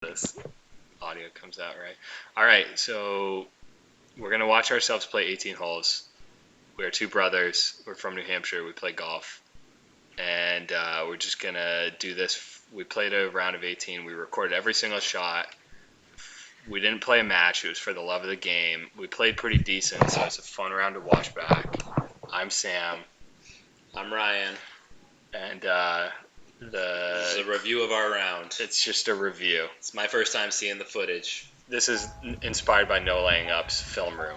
This audio comes out right. All right, so we're gonna watch ourselves play 18 holes. We're two brothers. We're from New Hampshire. We play golf, and we're just gonna do this. We played a round of 18. We recorded every single shot. We didn't play a match. It was for the love of the game. We played pretty decent, so it's a fun round to watch back. I'm Sam. I'm Ryan. And This is a review of our round. It's just a review. It's my first time seeing the footage. This is inspired by No Laying Up's film room.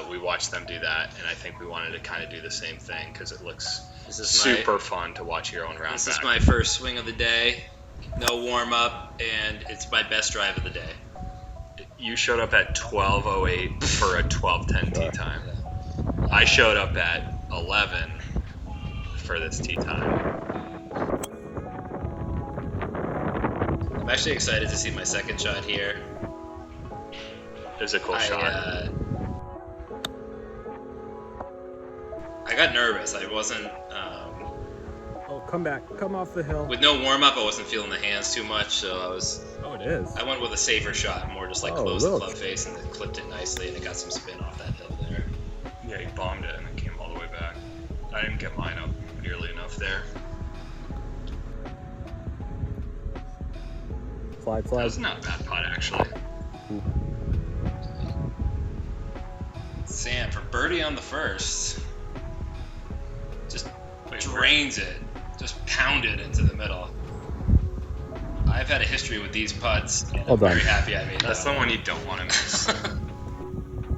We watched them do that, and I think we wanted to kind of do the same thing because it looks super fun to watch your own round This back. is my first swing of the day. No warm-up, and it's my best drive of the day. You showed up at 12:08 for a 12:10 tee time. I showed up at 11 for this tee time. I'm actually excited to see my second shot here. It was a cool shot. I got nervous. I wasn't... come back. Come off the hill. with no warm-up, I wasn't feeling the hands too much, so I was... Oh, it is. I went with a safer shot, more just like close the club face and then clipped it nicely, and it got some spin off that hill there. Yeah, he bombed it and it came all the way back. I didn't get mine up nearly enough there. Slide. That was not a bad putt, actually. Sam, for birdie on the first, just drains it, just pound it into the middle. I've had a history with these putts, and I'm very happy I made that. That's the one you don't want to miss.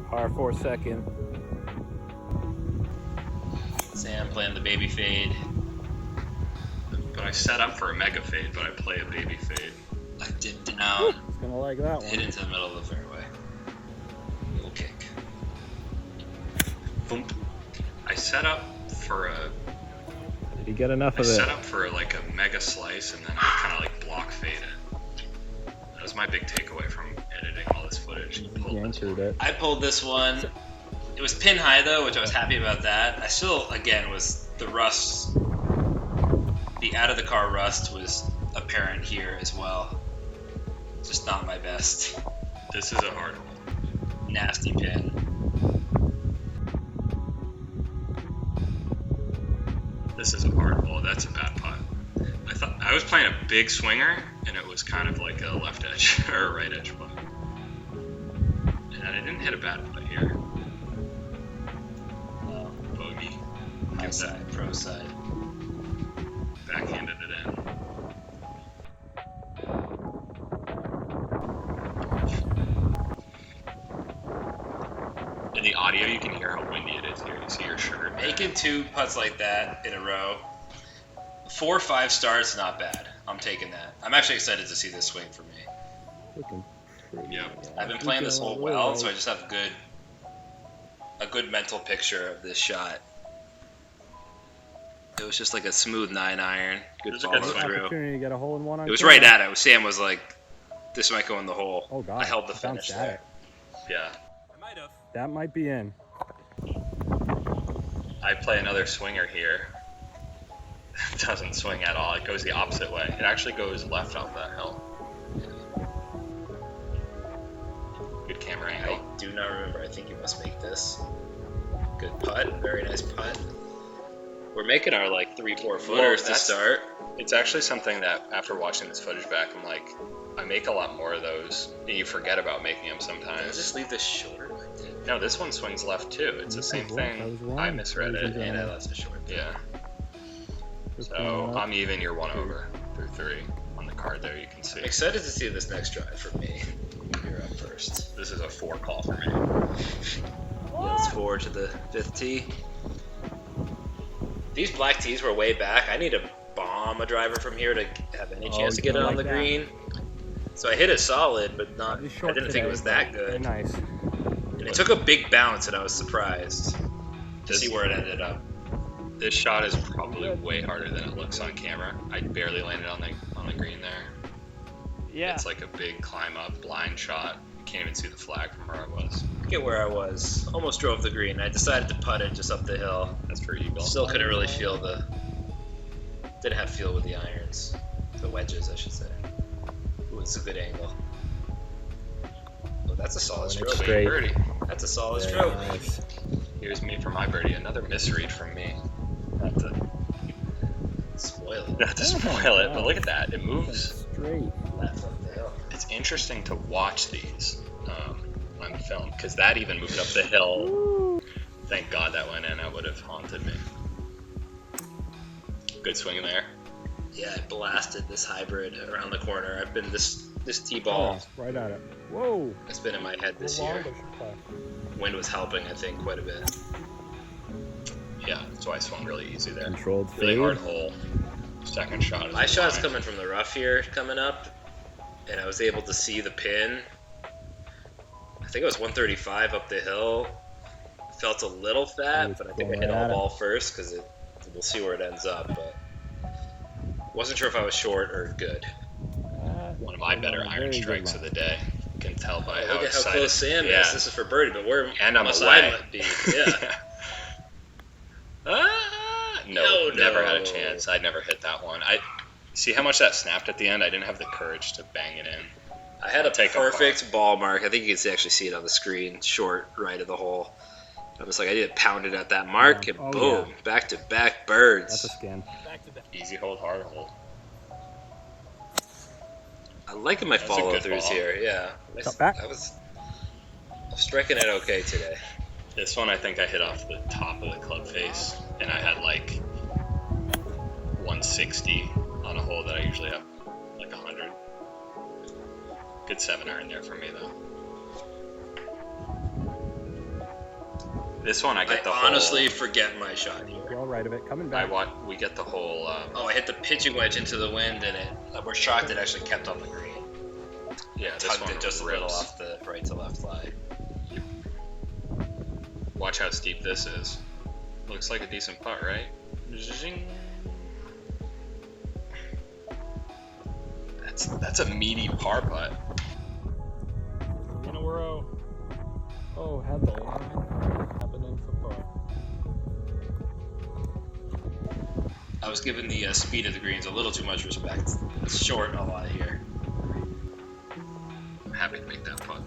Par 4 second. Sam playing the baby fade. But I set up for a mega fade, but I play a baby fade. I dipped down, It's gonna like that hit one. into the middle of the fairway. Little kick. Boom. I set up for a Did he get enough I of it? set up for like a mega slice, and then I kind of like block fade it. That was my big takeaway from editing all this footage. He entered it. I pulled this one. It was pin high though, which I was happy about that. I still, again, was the rust, the out of the car rust was apparent here as well. Just not my best. This is a hard hole. Nasty pin. This is a hard hole. That's a bad putt. I thought I was playing a big swinger, and it was kind of like a left edge or a right edge putt. And I didn't hit a bad putt here. Bogey. My side, pro side. Backhanded it in. In the audio, you can hear how windy it is here. You see your shirt. Making two putts like that in a row. 4 or 5 starts, not bad. I'm taking that. I'm actually excited to see this swing for me. Looking pretty. Yep. I've been playing this hole well, so I just have a good mental picture of this shot. It was just like a smooth 9-iron. Good follow through. Opportunity to get a hole in one on It was camera. right at it. Sam was like, "This might go in the hole." Oh god. I held the Bounced finish at there. it. Yeah. That might be in. I play another swinger here. It doesn't swing at all. It goes the opposite way. It actually goes left off that hill. Good camera angle. I do not remember. I think you must make this. Good putt. Very nice putt. We're making our like 3-4 footers to start. It's actually something that after watching this footage back, I'm like, I make a lot more of those, and you forget about making them Did I sometimes. just leave this shorter? No, this one swings left too. It's the same thing. I misread it. And I left it short. Yeah. So I'm even. You're 1 over through 3 on the card there. You can see. I'm excited to see this next drive for me. You're up first. This is a 4 call for me. Yields 4 to the 5th tee. These black tees were way back. I need to bomb a driver from here to have any chance to get it on the green. So I hit it solid, but not. I didn't think it was that good. Nice. And it took a big bounce, and I was surprised to see where it ended up. This shot is probably way harder than it looks on camera. I barely landed on the green there. Yeah. It's like a big climb up, blind shot. You can't even see the flag from where I was. Forget where I was. Almost drove the green. I decided to putt it just up the hill. That's for eagle. Still couldn't really feel didn't have feel with the irons. The wedges, I should say. Ooh, It's a good angle. Oh, that's a solid and stroke. it's straight. Birdie. That's a solid Very stroke. nice. Here's me for my birdie. Another misread from me. Not to, Spoil it. not to spoil it, but look at that. It moves. Straight. Left up the hill. It's interesting to watch these on film because that even moved up the hill. Thank God that went in. That would have haunted me. Good swing there. Yeah, I blasted this hybrid around the corner. I've been this tee ball Oh, right at it. Whoa. has been in my head this How long year. does it play? Wind was helping, I think, quite a bit. Yeah, that's why I swung really easy there. Controlled Really fade. hard hole. Second shot. Is My shot's fine. coming from the rough here, coming up, and I was able to see the pin. I think it was 135 up the hill. Felt a little fat, but I think I hit all ball first because we'll see where it ends up. But wasn't sure if I was short or good. One of my better iron strikes of the day. You can tell by how Look at how excited. close Sam Yeah. is. This is for birdie, but where And I'm must away. I might be? Yeah. No, No, never had a no. chance. I never hit that one. I see how much that snapped at the end. I didn't have the courage to bang it in. I had a Take a perfect ball mark. I think you can actually see it on the screen, short right of the hole. I was like, I did pound it at that mark, Yeah. and Oh, boom, yeah. back to back birds. That's a skin. Easy hold, hard hold. I'm liking my That's a follow good throughs ball. here. Yeah, Cut back. I was striking it okay today. This one I think I hit off the top of the club face, and I had like 160 on a hole that I usually have like 100. Good 7-iron there for me though. This one I get the whole. honestly forget my shot here. Well, right of it. Coming back. We get the whole. Oh, I hit the pitching wedge into the wind, and we're shocked it actually kept on the green. Yeah, this Tugged one it just a rips. little off the right to left lie. Watch how steep this is. Looks like a decent putt, right? Zing. That's a meaty par putt. In a row. Oh, had the line happening for par. I was giving the speed of the greens a little too much respect. It's short a lot here. I'm happy to make that putt.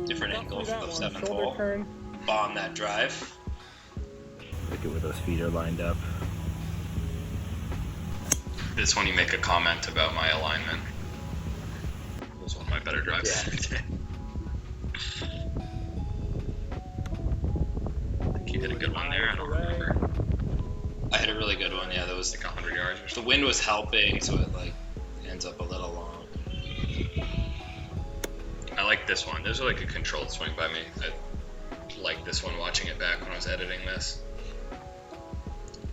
Different angle from the seventh Shoulder hole. turn. Bomb that drive. Look at where those feet are lined up. This one you make a comment about my alignment. It was one of my better drives. Yeah. I think you hit a good one there. I don't remember. I hit a really good one. Yeah, that was Like 100 yards or the something. wind was helping, so it like ends up a little long. I like this one. This was like a controlled swing by me. I like this one watching it back when I was editing this.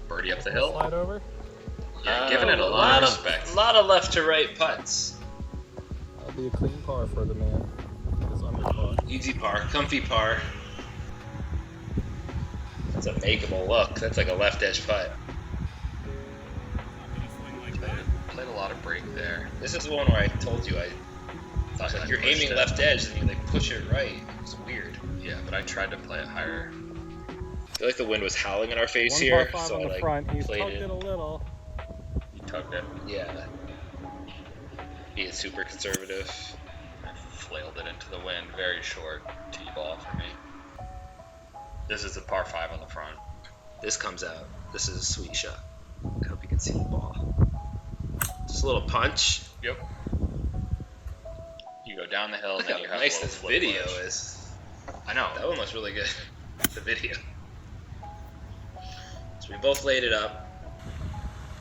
Birdie up the hill. Slide over. Yeah, giving it a lot of respect. A lot of left to right putts. That'll be a clean par for the man. It's under par. Easy par, comfy par. That's a makeable look. That's like a left edge putt. Played a lot of break there. This is the one where I told you I thought like, you're aiming left edge and you like push it right. It's weird. Yeah, but I tried to play it higher. I feel like the wind was howling in our face One here, par 5 so on I the like front. He's played tugged it. it a little. You tugged it. Yeah. Being super conservative. I flailed it into the wind. Very short tee ball for me. This is the par 5 on the front. This comes out. This is a sweet shot. I hope you can see the ball. Just a little punch. Yep. You go down the hill, Look and then how you have nice a little this flip video wedge. is. I know. That one looks really good. The video. So we both laid it up.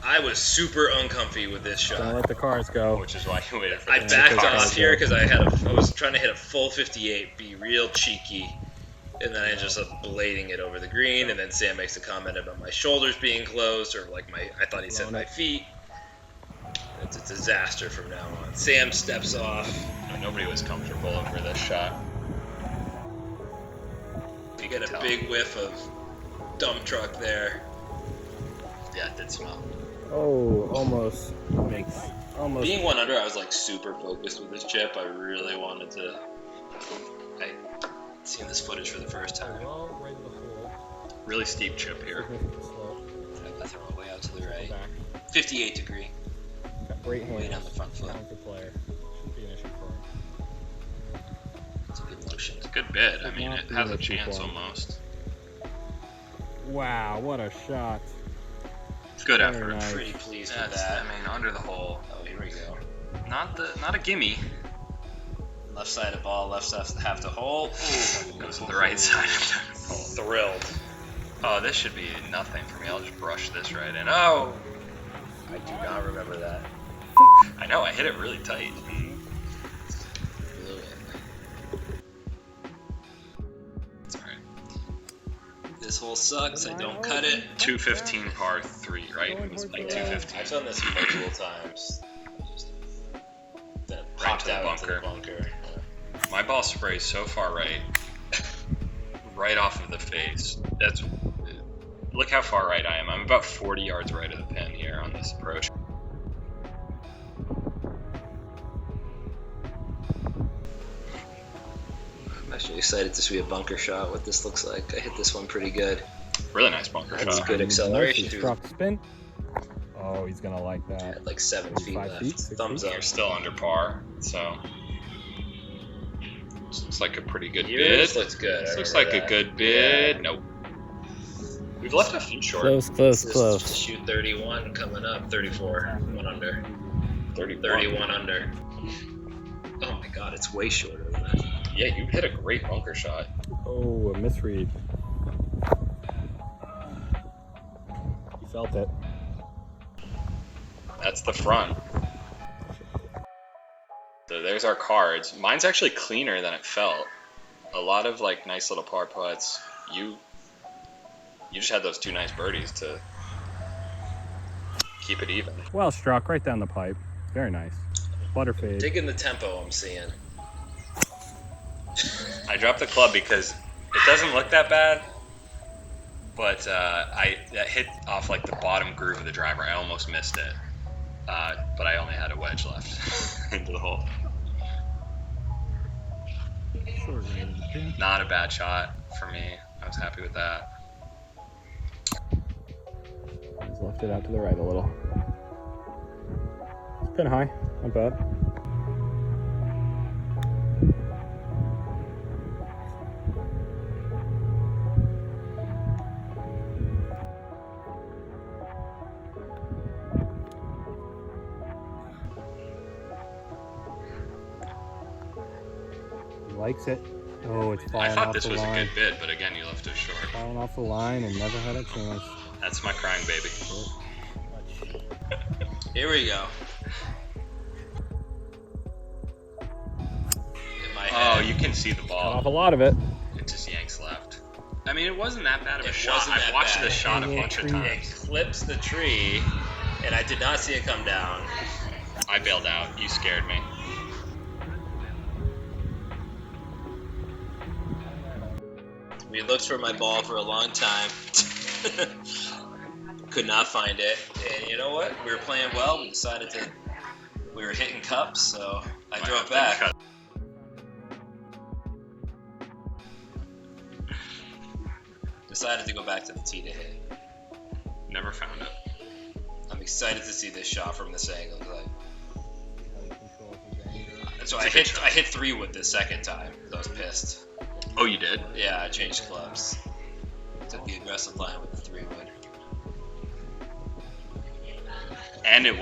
I was super uncomfy with this Don't shot. let the cars go. Which is why you waited for I the backed cars. off here because I was trying to hit a full 58, be real cheeky, and then I just ended up blading it over the green. And then Sam makes a comment about my shoulders being closed, or like I thought he said Blown my it. feet. It's a disaster from now on. Sam steps off. Nobody was comfortable over this shot. You get a big whiff of dump truck there. Yeah, it did smell. Oh, almost makes almost. Being 1 under, I was like super focused with this chip. I really wanted to. I seen this footage for the first time. Well, right of the hole. Really steep chip here. Significant slope. I throw it way out to the right. Back. 58 degree. Got great hands. Way down the front foot. Talented player. Good bid. I mean, it has a chance almost. Wow, what a shot. Good Very effort. nice. Pretty pleased with That's, that. I mean, under the hole. Oh, here we go. Not a gimme. Left side of ball, left side half the hole. Ooh, Goes to the right side of the hole. Thrilled. Oh, this should be nothing for me. I'll just brush this right in. Oh! I do not remember that. I know, I hit it really tight. It's alright. This hole sucks. I don't cut it. 215 par 3, right? It was like 215. I've done this multiple times. Then it Right popped to the out into the bunker. bunker. My ball sprays so far right, right off of the face. Look how far right I am. I'm about 40 yards right of the pin here on this approach. I'm actually excited to see a bunker shot, what this looks like. I hit this one pretty good. Really nice bunker That's shot. good acceleration. Struck spin. Oh, he's gonna like that. At like 7 feet 5 left. feet, 6 Thumbs feet? up. You're still under par, so this looks like a pretty good Yours bid. looks good. This I looks remember like that. a good bid. Yeah. Nope. We've left a few short. Close, This is shoot 31 coming up. 34. 1 under. 31 under. Oh my god, it's way shorter than that. Yeah, you hit a great bunker shot. Oh, a misread. You felt it. That's the front. So there's our cards. Mine's actually cleaner than it felt. A lot of like nice little par putts. You just had those 2 nice birdies to keep it even. Well struck, right down the pipe. Very nice. Butterfade. Digging the tempo I'm seeing. I dropped the club because it doesn't look that bad, but that hit off like the bottom groove of the driver. I almost missed it, but I only had a wedge left into the hole. Short range. Not a bad shot for me. I was happy with that. He's left it out to the right a little. It's pin high, not bad. He likes it. Oh, it's falling I off thought this the was line. a good bid, but again, you left it short. Falling off the line and never had a chance. That's my crying baby. Here we go. In my Oh, head. you can see the Cut ball. off a lot of it. It just yanks left. I mean, it wasn't that bad of a It shot. wasn't I've that watched bad. this shot a It bunch of was It times. clips the tree, and I did not see it come down. I bailed out. You scared me. We looked for my ball for a long time. Could not find it. And you know what? We were playing well. We were hitting cups, so I Might drove have to back. cut. Decided to go back to the tee to hit. Never found it. I'm excited to see this shot from this angle. So It's a good shot. I hit 3-wood this second time. 'Cause I was pissed. Oh, you did? Yeah, I changed clubs. Took the aggressive line with the 3-wood. And it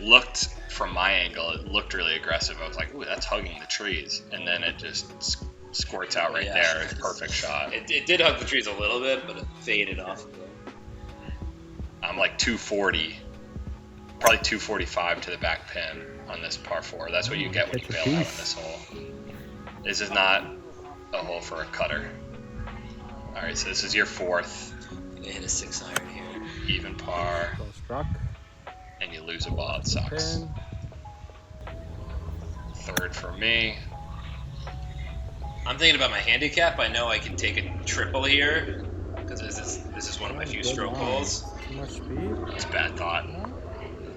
looked, from my angle, it looked really aggressive. I was like, ooh, that's hugging the trees. And then it just squirts out right Yeah. there. It's a perfect shot. It did hug the trees a little bit, but it faded off. I'm like 240, probably 245 to the back pin on this par 4. That's what you get when you It's a bail out piece. on this hole. This is not a hole for a cutter. All right, so this is your 4th, I'm gonna hit a 6-iron here. even par, Well struck. and you lose a ball. It sucks. Pin. 3rd for me. I'm thinking about my handicap. I know I can take a triple here because this is one of my few Good stroke line. holes. Too much speed. It's a bad thought.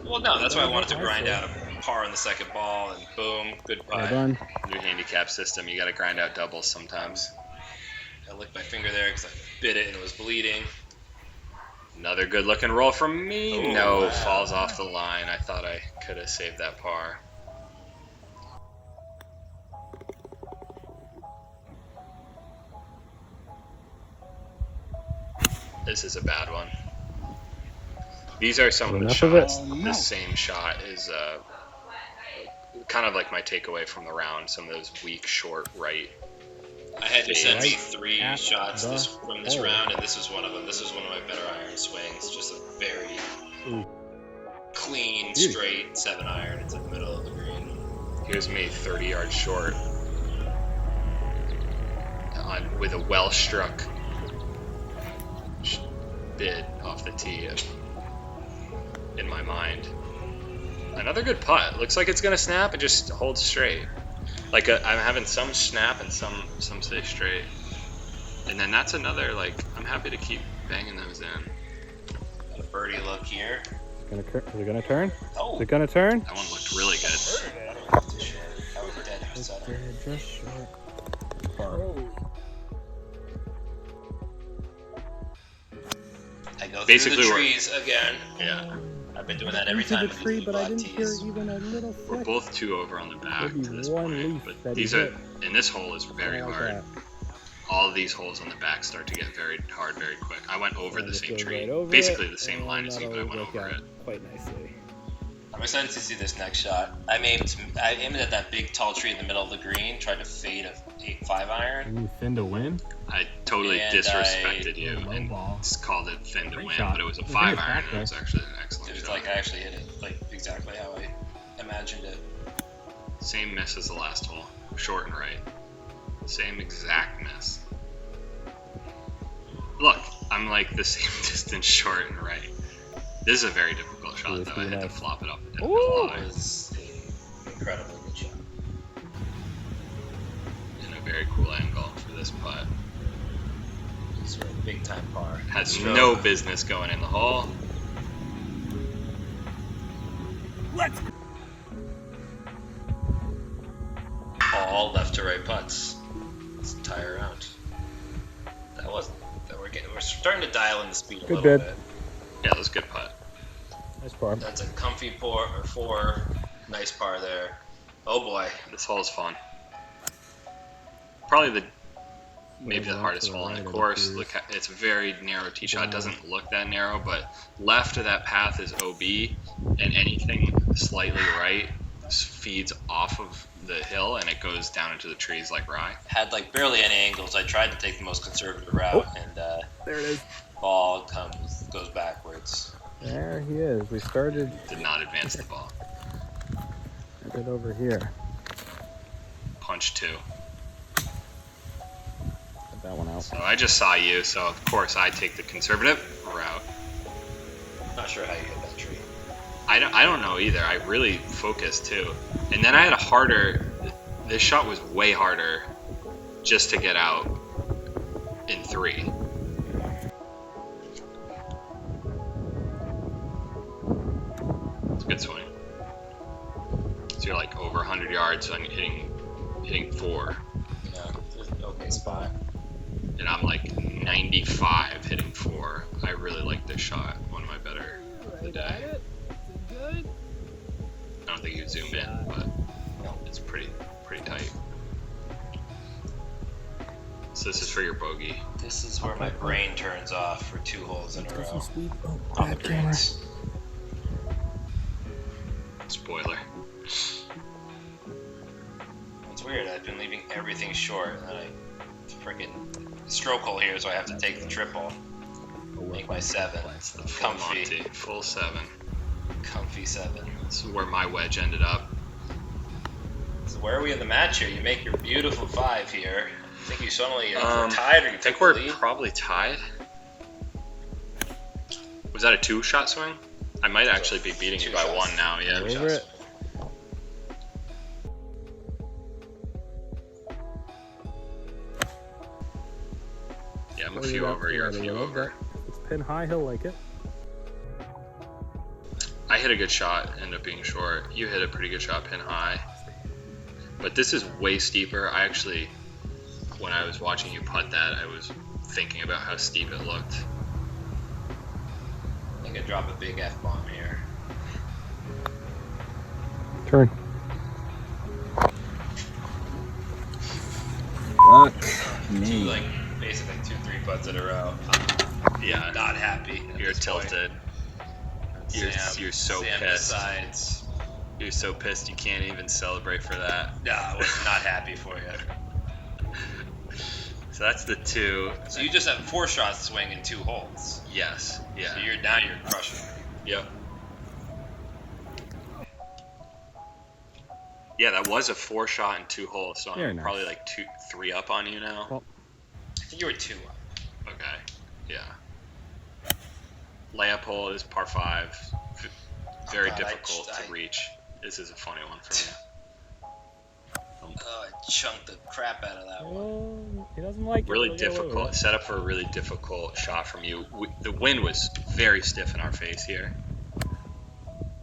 Well, no, that's why I wanted to grind out a par on the second ball, and boom, good Well putt. done. New handicap system, you got to grind out doubles sometimes. I licked my finger there because I bit it and it was bleeding. Another good looking roll from me. Oh, No, wow. falls off the line. I thought I could have saved that par. This is a bad one. These are some of the Enough of it. shots. This same shot is kind of like my takeaway from the round. Some of those weak, short right. I had you send me Right 3 at shots the from this hole. round, and this was one of them. This was one of my better iron swings. Just a very Ooh. clean, Beauty. straight 7-iron into the middle of the green. Here's me 30 yards short with a well-struck bid off the tee in my mind. Another good putt. Looks like it's gonna snap. It just holds straight. Like I'm having some snap and some stay straight. And then that's another, like, I'm happy to keep banging those in. Got a birdie look here. Is it gonna turn? Oh, Is it gonna turn? That one looked really good. I don't know if it's short. I was dead if it's center. Just short. Par. I go Basically, through the we're- trees again. Yeah. I've been doing that every Into time. the with tree, these but I black didn't hear tees. even a little We're flick. both 2 over on the back Maybe to this one point. leaf But that these he are, hit. and this hole is very I like hard. that. All of these holes on the back start to get very hard very quick. I went over And the just same goes tree. right over Basically it, the same and line as you, but I that'll went work over out it. quite nicely. I'm excited to see this next shot. I aimed at that big tall tree in the middle of the green, tried to fade a 5-iron. And you thin to win? I totally And disrespected you Low and ball. called it thin to Great win, shot. but it was a It was 5 nice iron back and it was there. actually an excellent It was shot. like I actually hit it like exactly how I imagined it. Same miss as the last hole, short and right. Same exact miss. Look, I'm like the same distance short and right. This is a very difficult shot It's though. I had to nice. flop it up and down Ooh. the It line. was an incredibly good shot. In a very cool angle for this putt. It's a big time par. Has Stroke. no business going in the hole. All left to right putts. This entire round. That wasn't. We're starting to dial in the speed a Good Yeah, little bid. bit. that was a good putt. Nice par. That's a comfy 4. Nice par there. Oh boy. This hole is fun. Probably maybe the Maybe hardest to the hole on right the of course. trees. Look, it's a very narrow tee shot. It Wow. doesn't look that narrow, but left of that path is OB, and anything slightly right feeds off of the hill and it goes down into the trees like rye. Had like barely any angles. I tried to take the most conservative route, and There it is. ball goes backwards. There he is. We started Did not advance the ball. right over here. Punch 2. Get that one out. So I just saw you, so of course I take the conservative route. Not sure how you hit that tree. I don't know either. I really focused too. And then I had a harder, this shot was way harder just to get out in 3. It's a good swing. So you're like over 100 yards, so I'm hitting 4. Yeah, there's an okay spot. And I'm like 95 hitting 4. I really like this shot. One of my better of the day. I don't think you zoomed in, but it's pretty tight. So this is for your bogey. This is where my brain turns off for 2 holes in a row Sweet. Oh, on the bad camera. greens. Spoiler. It's weird. I've been leaving everything short, and then I freaking stroke hole here, so I have to take the triple. Make my 7. It's the full Comfy. Monty, full 7. Comfy 7. This is where my wedge ended up. So where are we in the match here? You make your beautiful 5 here. I think you suddenly Um, tied, or you I take think the we're lead. probably tied. Was that a 2-shot swing? I might actually be beating you 2 by shots. 1 now, yeah. Over shots. it. Yeah, I'm a Maybe few that's over, the you're a right few way. over. It's pin high. He'll like it. I hit a good shot, ended up being short. You hit a pretty good shot, pin high. But this is way steeper. I actually, when I was watching you putt that, I was thinking about how steep it looked. I think I drop a big F-bomb here. Turn. Fuck Two, like, basically 2-3 putts in a row. Yeah, not happy. you're tilted. You're so Sam pissed. Decides, You're so pissed you can't even celebrate for that. no, I was not happy for you. So that's the 2. So you just have 4 shots swing in 2 holes. Yes. Yeah. So you're crushing. Yep. Yeah, that was a 4 shot in 2 holes, so Very I'm nice. probably like 3 up on you now. Well, I think you were 2 up. Okay. Yeah. Layup hole is par 5. Very God, difficult I- to reach. This is a funny one for me. Oh, I chunked the crap out of that one. oh, he doesn't like it. Really Look at what difficult. Set up for a really difficult shot from you. The wind was very stiff in our face here.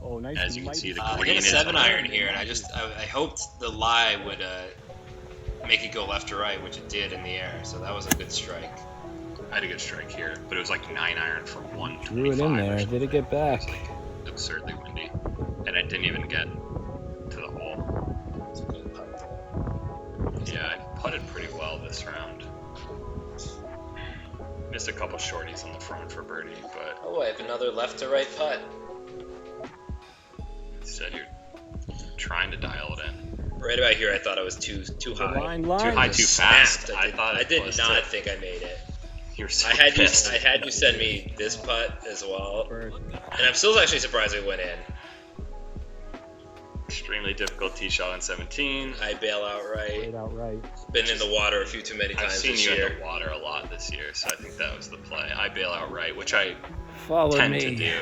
Oh, nice. As you can see, the I green hit a is 7 on iron it. here, and I hoped the lie would make it go left to right, which it did in the air. So that was a good strike. I had a good strike here, but it was like 9 iron from Drew 125. it in or there. something. Did it get back? It was like absurdly windy, and I didn't even get to the hole. It's a good putt, though. Yeah, I putted pretty well this round. Missed a couple shorties on the front for birdie, but Oh, I have another left to right putt. instead you're trying to dial it in. Right about here, I thought I was too high. Line. Too high, Just too fast. snapped. I thought I it did was not too. think I made it. You're so I had pissed. you send me this putt as well, Bird. and I'm still actually surprised it went in. Extremely difficult tee shot on 17. I bail outright. Right out right. Been in the water a few too many I've times seen this you year. in the water a lot this year, so I think that was the play. I bail out right, which I Follow tend me. to do.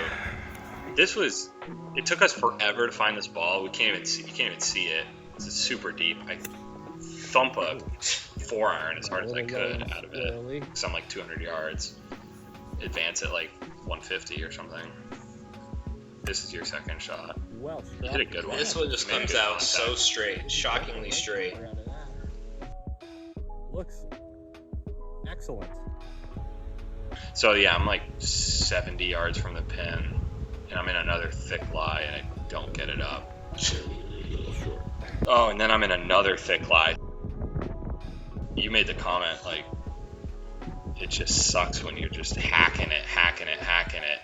It took us forever to find this ball. You can't even see it. It's super deep. I thump a 4 iron as hard as I could out of it. Slowly. So I'm like 200 yards. Advance it like 150 or something. This is your second shot. Well, You hit a good one. This one just You made comes good out so contact. straight, shockingly straight. Looks excellent. So yeah, I'm like 70 yards from the pin, and I'm in another thick lie, and I don't get it up. Oh, and then I'm in another thick lie. You made the comment, like, it just sucks when you're just hacking it.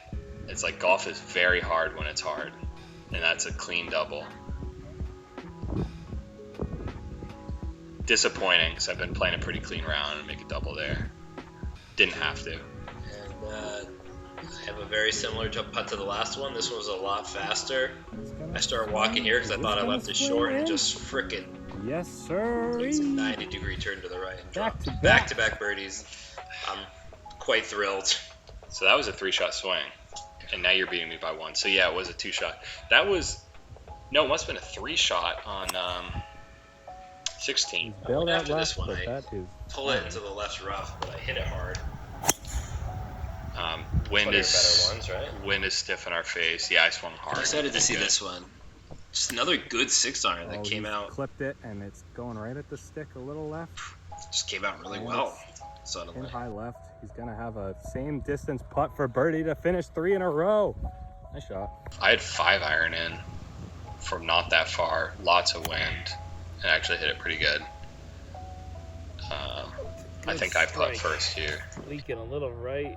It's like golf is very hard when it's hard, and that's a clean double. Disappointing, because I've been playing a pretty clean round and make a double there. Didn't have to. And I have a very similar putt to the last one. This one was a lot faster. I started walking here because I thought I left it short and just frickin' Yes, sir. it's a 90-degree turn to the right and Back dropped to back. back-to-back birdies. I'm quite thrilled. So that was a 3-shot swing, and now you're beating me by 1. So yeah, it was a 2-shot. That was, no, it must have been a 3-shot on 16. Bailed out After this left, one, but I that is pull it into the left rough, but I hit it hard. Wind One of your is better ones, right? wind is stiff in our face. Yeah, I swung hard. I'm excited to see Good. this one. Just another good 6-iron that Oh, came he's out. Clipped it, and it's going right at the stick a little left. Just came out really And well. In Suddenly. high left. He's gonna have a same distance putt for birdie to finish 3 in a row. Nice shot. I had 5 iron in from not that far, lots of wind, and actually hit it pretty good. I Good think I strike. putt first here. Leaking a little right.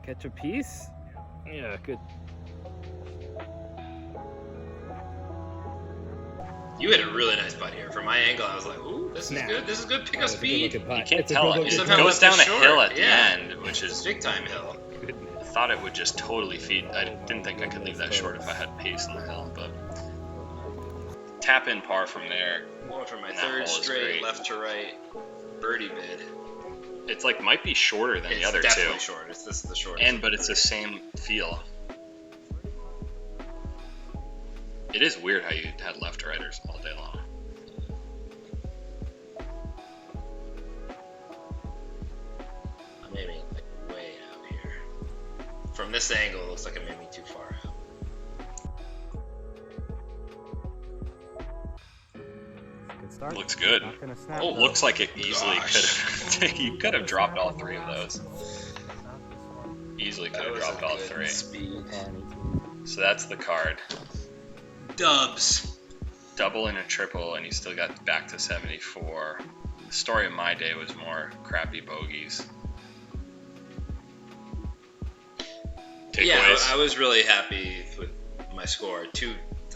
Catch a piece. Yeah, good. You had a really nice putt here. From my angle, I was like, ooh, this is Nah. good. This is good. Pick up That's a speed. good-looking You putt. can't It's a tell it. good-looking It somehow putt. goes left down it a short. hill at the Yeah. end, which It's is. a big time hill. I thought it would just totally feed. I didn't think I could leave that short if I had pace on the hill, but tap in par from there. Going for my That third hole is straight great. left to right birdie bid. It's like might be shorter than It's the other definitely two, short. This is the shortest. but it's the same feel. It is weird how you had left righters all day long. I'm aiming like way out here. From this angle, it looks like I'm aiming too far out. Good start. Looks good. Not gonna snap. Oh, though. looks like it easily Gosh. could have. You could have dropped all 3 of those. Not this one. Easily could That have was dropped a all good 3. speed. So that's the card. Dubs. Double and a triple, and you still got back to 74. The story of my day was more crappy bogeys. takeaways? Yeah, I was really happy with my score.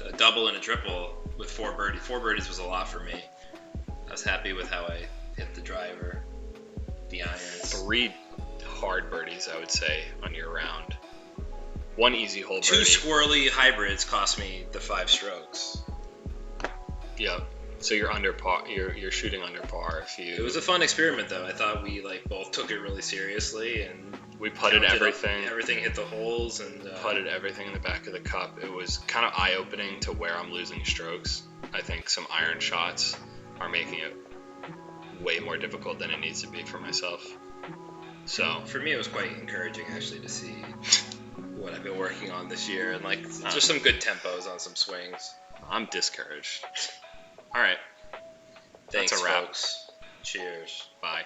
A double and a triple with 4 birdies. 4 birdies was a lot for me. I was happy with how I hit the driver, the irons. 3 hard birdies, I would say, on your round. 1 easy hole birdie. 2 squirrely hybrids cost me the 5 strokes. Yep. So you're under par. You're shooting under par. It was a fun experiment, though. I thought we both took it really seriously, and we putted everything. Everything hit the holes, and putted everything in the back of the cup. It was kind of eye-opening to where I'm losing strokes. I think some iron shots are making it way more difficult than it needs to be for myself. So for me, it was quite encouraging actually to see what I've been working on this year, and just some good tempos on some swings. I'm discouraged. All right. Thanks, That's a wrap. folks. Cheers. Bye.